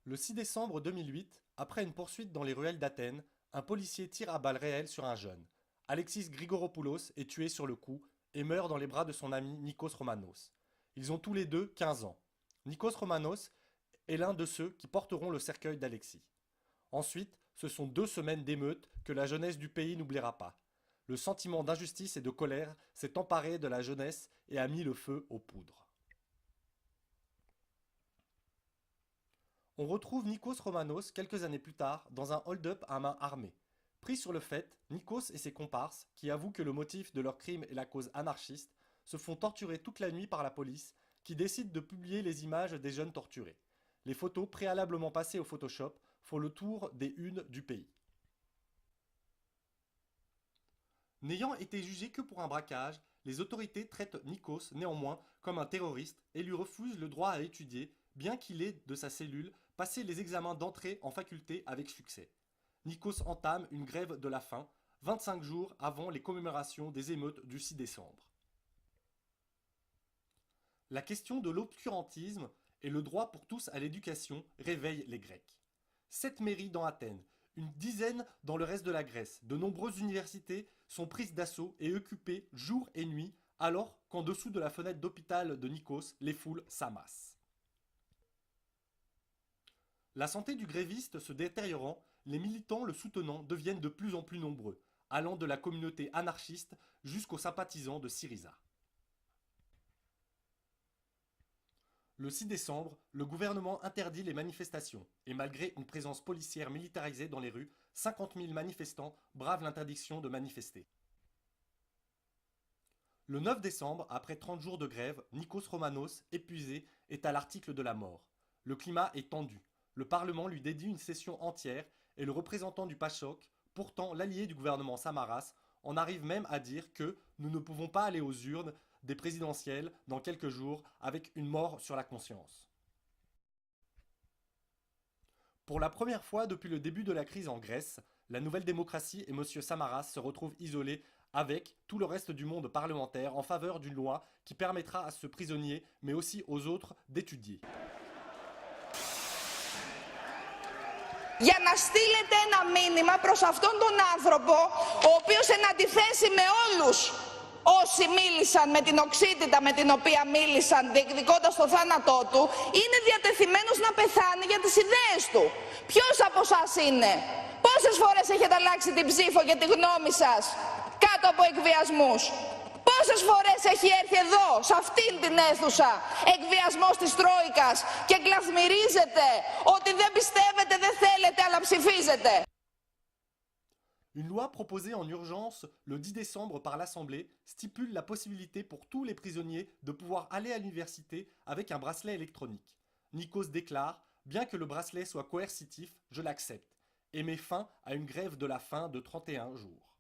Le 6 décembre 2008, après une poursuite dans les ruelles d'Athènes, un policier tire à balles réelles sur un jeune. Alexis Grigoropoulos est tué sur le coup et meurt dans les bras de son ami Nikos Romanos. Ils ont tous les deux 15 ans. Nikos Romanos est l'un de ceux qui porteront le cercueil d'Alexis. Ensuite, ce sont 2 semaines d'émeutes que la jeunesse du pays n'oubliera pas. Le sentiment d'injustice et de colère s'est emparé de la jeunesse et a mis le feu aux poudres. On retrouve Nikos Romanos quelques années plus tard dans un hold-up à main armée. Pris sur le fait, Nikos et ses comparses, qui avouent que le motif de leur crime est la cause anarchiste, se font torturer toute la nuit par la police, qui décide de publier les images des jeunes torturés. Les photos préalablement passées au Photoshop font le tour des unes du pays. N'ayant été jugé que pour un braquage, les autorités traitent Nikos néanmoins comme un terroriste et lui refusent le droit à étudier, bien qu'il ait, de sa cellule, passé les examens d'entrée en faculté avec succès. Nikos entame une grève de la faim, 25 jours avant les commémorations des émeutes du 6 décembre. La question de l'obscurantisme et le droit pour tous à l'éducation réveille les Grecs. 7 mairies dans Athènes, une dizaine dans le reste de la Grèce, de nombreuses universités sont prises d'assaut et occupées jour et nuit, alors qu'en dessous de la fenêtre d'hôpital de Nikos, les foules s'amassent. La santé du gréviste se détériorant, les militants le soutenant deviennent de plus en plus nombreux, allant de la communauté anarchiste jusqu'aux sympathisants de Syriza. Le 6 décembre, le gouvernement interdit les manifestations et malgré une présence policière militarisée dans les rues, 50 000 manifestants bravent l'interdiction de manifester. Le 9 décembre, après 30 jours de grève, Nikos Romanos, épuisé, est à l'article de la mort. Le climat est tendu. Le Parlement lui dédie une session entière et le représentant du PASOK, pourtant l'allié du gouvernement Samaras, en arrive même à dire que nous ne pouvons pas aller aux urnes des présidentielles dans quelques jours avec une mort sur la conscience. Pour la première fois depuis le début de la crise en Grèce, la nouvelle démocratie et M. Samaras se retrouvent isolés avec tout le reste du monde parlementaire en faveur d'une loi qui permettra à ce prisonnier, mais aussi aux autres, d'étudier. Για να στείλετε ένα μήνυμα προς αυτόν τον άνθρωπο, ο οποίος εν αντιθέσει με όλους όσοι μίλησαν με την οξύτητα με την οποία μίλησαν διεκδικώντας το θάνατό του, είναι διατεθειμένος να πεθάνει για τις ιδέες του. Ποιος από εσάς είναι? Πόσες φορές έχετε αλλάξει την ψήφο και τη γνώμη σας κάτω από εκβιασμούς? Πόσες φορές έχει έρθει εδώ, σε αυτήν την αίθουσα, εκβιασμός της Τρόικας και κλαθμυρίζετε ότι δεν πιστεύετε, δεν θέλετε, αλλά ψηφίζετε. Une loi proposée en urgence le 10 décembre par l'Assemblée stipule la possibilité pour tous les prisonniers de pouvoir aller à l'université avec un bracelet électronique. Nikos déclare « Bien que le bracelet soit coercitif, je l'accepte » et met fin à une grève de la faim de 31 jours.